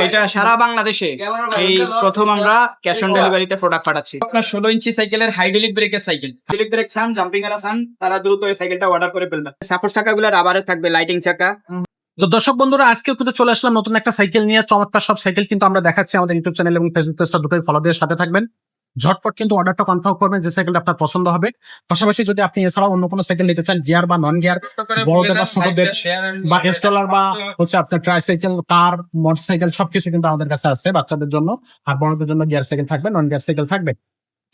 এটা সারা বাংলাদেশে এই প্রথম আমরা ক্যাশ অন ডেলিভারিতে প্রোডাক্ট পাঠাচ্ছি। আপনার 16 ইঞ্চি সাইকেলের হাইড্রোলিক ব্রেকের সাইকেল, হাইড্রোলিক ব্রেক চান, জাম্পিং এর চান, তারা দ্রুত এই সাইকেলটা অর্ডার করে ফেলবেন। সাপোর্ট চাকাগুলো রাবারের থাকবে, লাইটিং চাকা। তো দর্শক বন্ধুরা, আজকেও কিন্তু চলে আসলাম নতুন একটা সাইকেল নিয়ে। চমৎকার সব সাইকেল কিন্তু আমরা দেখাচ্ছি। আমাদের ইউটিউব চ্যানেল এবং ফেসবুক পেজটা দুটোই ফলো দিয়ে সাথে থাকবেন। ঝটপট কিন্তু অর্ডারটা কনফার্ম করবেন যে সাইকেলটা আপনার পছন্দ হবে। পাশাপাশি যদি আপনি এছাড়াও অন্য কোনো সাইকেল নিতে চান, গিয়ার বা নন গিয়ার, বড়দের বা ছোটদের বা স্টলার বা হচ্ছে আপনার ট্রাইসাইকেল, কার, মোটরসাইকেল সবকিছু কিন্তু আমাদের কাছে আছে বাচ্চাদের জন্য। আর বড়দের জন্য গিয়ার সাইকেল থাকবে, নন গিয়ার সাইকেল থাকবে।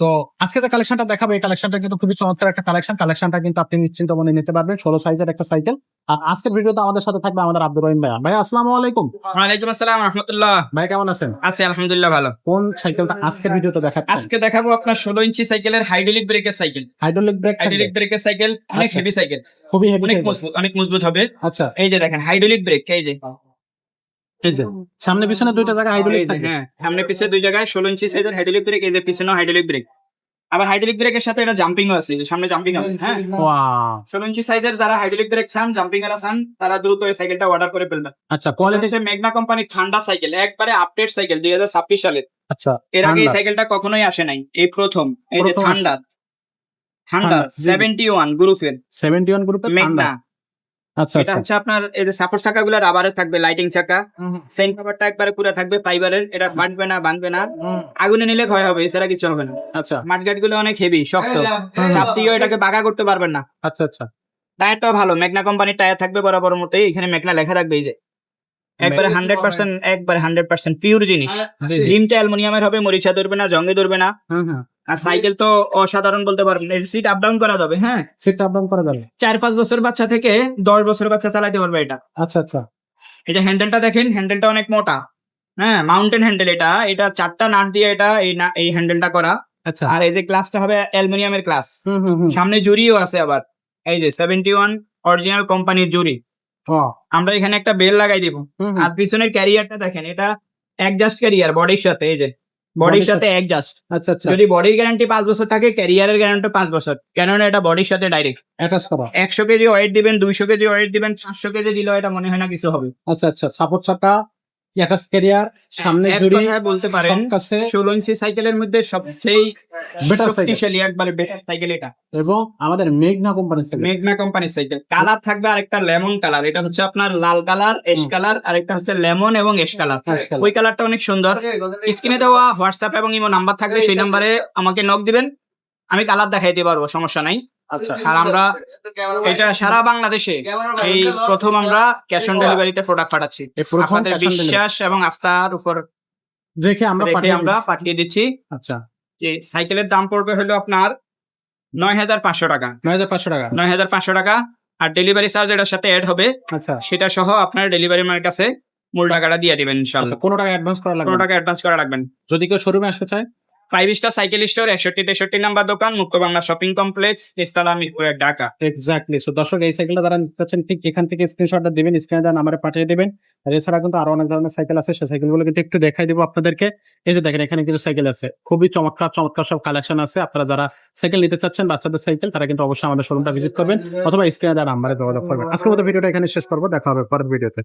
তো আজকে যে কালেকশনটা দেখাবো, এই কালেকশনটা কিন্তু খুবই চমৎকার একটা কালেকশনটা কিন্তু আপনি নিশ্চিন্ত মনে নিতে পারবেন। 16 সাইজের একটা সাইকেল। আর আজকের ভিডিওতে আমাদের সাথে থাকবে আমাদের আব্দুর রহিম ভাইয়া। ভাই আসসালামু আলাইকুম। ওয়ালাইকুম আসসালাম রাহমাতুল্লাহ। ভাই কেমন আছেন? আছি আলহামদুলিল্লাহ ভালো। কোন সাইকেলটা আজকের ভিডিওতে দেখাচ্ছেন? আজকে দেখাবো আপনার 16 ইঞ্চি সাইকেলের হাইড্রোলিক ব্রেকের সাইকেল। হাইড্রোলিক ব্রেক, হাইড্রোলিক ব্রেকের সাইকেল অনেক আচ্ছা। হেভি সাইকেল, খুবই হেভি, অনেক মজবুত হবে। আচ্ছা, এই যে দেখেন হাইড্রোলিক ব্রেক, এই যে সামনে পিছনে দুইটা জায়গায় হাইড্রোলিক থাকবে। হ্যাঁ, সামনে পিছনে দুই জায়গায় 16 ইঞ্চি সাইজের হাইড্রোলিক ব্রেক, এই যে পিছনেও হাইড্রোলিক ব্রেক। আবার হাইড্রোলিক ব্রেকের সাথে এটা জাম্পিংও আছে, সামনে জাম্পিং আছে। হ্যাঁ, ওয়াও, 16 ইঞ্চি সাইজের যারা হাইড্রোলিক ব্রেক চান, জাম্পিং এর চান, তারা দ্রুত এই সাইকেলটা অর্ডার করে ফেলবেন। আচ্ছা, কোয়ালিটি। মেঘনা কোম্পানি ঠান্ডা সাইকেল, একবারে আপডেট সাইকেল 2026 সালের। আচ্ছা, এর আগে এই সাইকেলটা কখনোই আসে নাই, এই প্রথম। এই যে ঠান্ডা 71 গ্রুপের 71 গ্রুপের মেঘনা। আচ্ছা, এটা হচ্ছে আপনার এই যে সাপোর্ট চাকাগুলো রাবারের থাকবে, লাইটিং চাকা। সেন কভারটা একবারে পুরো থাকবে ফাইবারের, এটা ফাটবে না, বাঁধবে না, আগুনে নিলে ক্ষয় হবে, এছাড়া কিছু হবে না। আচ্ছা, মাঠগাট গুলো অনেক হেভি, শক্ত, চাপ দিয়েও এটাকে বাঁকা করতে পারবেন না। আচ্ছা, আচ্ছা। টায়ারটাও ভালো, মেঘনা কোম্পানির টায়ার থাকবে বরাবর মতো। এখানে মেঘনা লেখা থাকবে, এই যে একবারে 100% পিওর জিনিস। রিমটা অ্যালুমিনিয়ামের হবে, মরিচা ধরবে না, জঙ্গে ধরবে না। আর সাইকেল তো অসাধারণ বলতে পারবেন। সিট আপ ডাউন করা যাবে। হ্যাঁ, সিট আপ ডাউন করা যাবে। 4-5 বছর বাচ্চা থেকে 10 বছর বাচ্চা চালাতে পারবে এটা। আচ্ছা, আচ্ছা। এটা হ্যান্ডেলটা দেখেন, হ্যান্ডেলটা অনেক মোটা। হ্যাঁ, মাউন্টেন হ্যান্ডেল। এটা 4টা নাট দিয়ে এটা এই হ্যান্ডেলটা করা। আচ্ছা, আর এই যে ক্লাসটা হবে অ্যালুমিনিয়ামের ক্লাস। সামনে জুরিও আছে আবার, এই যে 71 অরিজিনাল কোম্পানির জুরি। আমরা এখানে একটা বেল লাগাই দিব। আর পিছনের ক্যারিয়ারটা দেখেন, এটা অ্যাডজাস্ট ক্যারিয়ার বডির সাথে, এই যে বডির সাথে অ্যাডজাস্ট। আচ্ছা, আচ্ছা। যদি বডির গ্যারান্টি 5 বছর থাকে, ক্যারিয়ারের গ্যারান্টি 5 বছর, কেননা এটা বডির সাথে ডাইরেক্ট অ্যাটাচ করা। 100 কেজি ওয়েট দিবেন, 200 কেজি ওয়েট দিবেন, 400 কেজি দিলেও এটা মনে হয় না কিছু হবে। আচ্ছা, আচ্ছা। সাপোর্ট চাকা, অ্যাটাচ ক্যারিয়ার, সামনে জুড়ি, বলতে পারেন কাছে 16 ইঞ্চি সাইকেলের মধ্যে সবচেয়ে বেটার সাইকেল, শক্তিশালী, একবারে বেটার সাইকেল এটা। এবং আমাদের মেঘনা কোম্পানির সাইকেল। মেঘনা কোম্পানির সাইকেল। কালার থাকবে আরেকটা লেমন কালার, এটা হচ্ছে আপনার লাল কালার, এশ কালার, আরেকটা হচ্ছে লেমন এবং এশ কালার। ওই কালারটা অনেক সুন্দর। স্ক্রিনে দেওয়া হোয়াটসঅ্যাপ এবং ইমো নাম্বার থাকবে, সেই নাম্বারে আমাকে নক দিবেন, আমি কালার দেখাইতে পারবো, সমস্যা নাই। আচ্ছা। আর আমরা এটা সারা বাংলাদেশে এই প্রথম আমরা ক্যাশ অন ডেলিভারিতে প্রোডাক্ট পাঠাচ্ছি। আপনাদের বিশ্বাস এবং আস্থার উপর রেখে আমরা পাঠিয়ে দিচ্ছি। আচ্ছা, যে সাইকেলের দাম পড়বে হলো আপনার 9,500 টাকা। 9,500 টাকা। 9,500 টাকা। আর ডেলিভারি চার্জ এটার সাথে অ্যাড হবে, আচ্ছা, সেটা সহ আপনার ডেলিভারি ম্যানের কাছে মূল টাকাটা দিয়ে দিবেন ইনশাআল্লাহ। কোনো টাকা অ্যাডভান্স করা লাগবে? কোনো টাকা অ্যাডভান্স করা লাগবে না। যদি কেউ শোরুমে আসতে চায়, 5 স্টার সাইকেল স্টোর, 61-63 নাম্বার দোকান, Mukto Bangla shopping complex, Tejtala, Mirpur 1, Dhaka. Exactly. So দর্শক, এই সাইকেলটা যারা নিতে চাচ্ছেন, ঠিক এখান থেকে স্ক্রিনশটটা দিবেন, স্ক্রিনে দেওয়া নাম্বারে পাঠিয়ে দিবেন। আর এছাড়া কিন্তু আরো অনেক ধরনের সাইকেল আছে, সেই সাইকেলগুলো কিন্তু একটু দেখাই দিব আপনাদেরকে। এই যে দেখেন, এখানে কিছু সাইকেল আছে, খুবই চমৎকার সব কালেকশন আছে। আপনারা যারা সাইকেল নিতে চাচ্ছেন, বাচ্চাদের সাইকেল, তারা কিন্তু অবশ্যই আমাদের শোরুমটা ভিজিট করবেন, অথবা স্ক্রিনে দেওয়া নাম্বারে যোগাযোগ করবেন। আজকের মতো ভিডিওটা এখানে শেষ করবো, দেখা হবে পরের ভিডিওতে।